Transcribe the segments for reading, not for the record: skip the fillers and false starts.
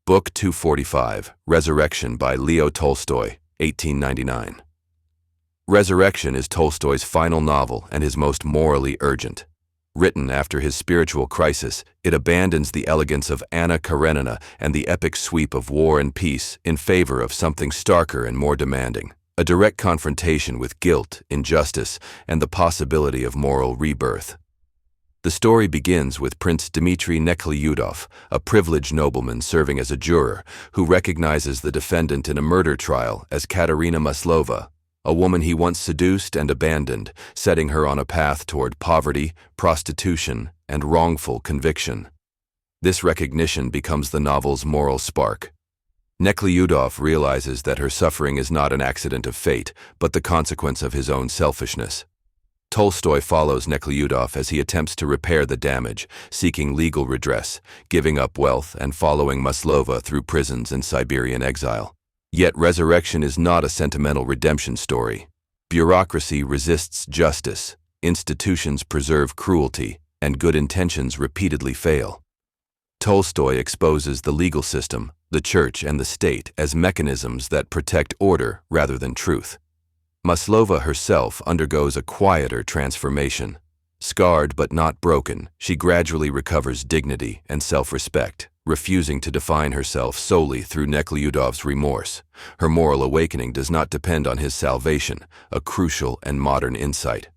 Book 245, Resurrection by Leo Tolstoy, 1899. Resurrection is Tolstoy's final novel and his most morally urgent. Written after his spiritual crisis, it abandons the elegance of Anna Karenina and the epic sweep of War and Peace in favor of something starker and more demanding, a direct confrontation with guilt, injustice, and the possibility of moral rebirth. The story begins with Prince Dmitri Nekhlyudov, a privileged nobleman serving as a juror, who recognizes the defendant in a murder trial as Katerina Maslova, a woman he once seduced and abandoned, setting her on a path toward poverty, prostitution, and wrongful conviction. This recognition becomes the novel's moral spark. Nekhlyudov realizes that her suffering is not an accident of fate, but the consequence of his own selfishness. Tolstoy follows Nekhlyudov as he attempts to repair the damage, seeking legal redress, giving up wealth, and following Maslova through prisons and Siberian exile. Yet resurrection is not a sentimental redemption story. Bureaucracy resists justice, institutions preserve cruelty, and good intentions repeatedly fail. Tolstoy exposes the legal system, the church, and the state as mechanisms that protect order rather than truth. Maslova herself undergoes a quieter transformation. Scarred but not broken, she gradually recovers dignity and self-respect, refusing to define herself solely through Nekhlyudov's remorse. Her moral awakening does not depend on his salvation, a crucial and modern insight.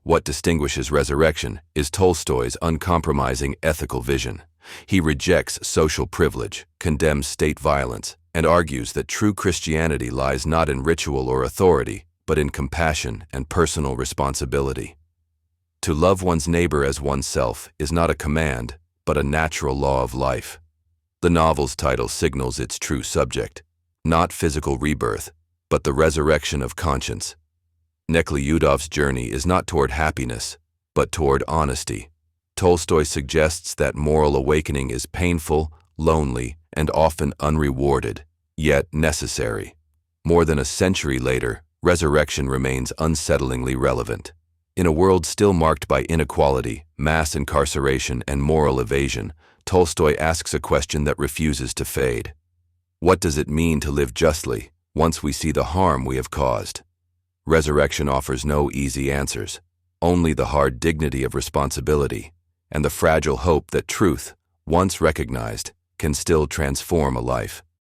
What distinguishes Resurrection is Tolstoy's uncompromising ethical vision. He rejects social privilege, condemns state violence, and argues that true Christianity lies not in ritual or authority, but in compassion and personal responsibility. To love one's neighbor as oneself is not a command, but a natural law of life. The novel's title signals its true subject, not physical rebirth, but the resurrection of conscience. Nekhlyudov's journey is not toward happiness, but toward honesty. Tolstoy suggests that moral awakening is painful, lonely, and often unrewarded, yet necessary. More than a century later, Resurrection remains unsettlingly relevant. In a world still marked by inequality, mass incarceration, and moral evasion, Tolstoy asks a question that refuses to fade. What does it mean to live justly, once we see the harm we have caused? Resurrection offers no easy answers, only the hard dignity of responsibility, and the fragile hope that truth, once recognized, can still transform a life.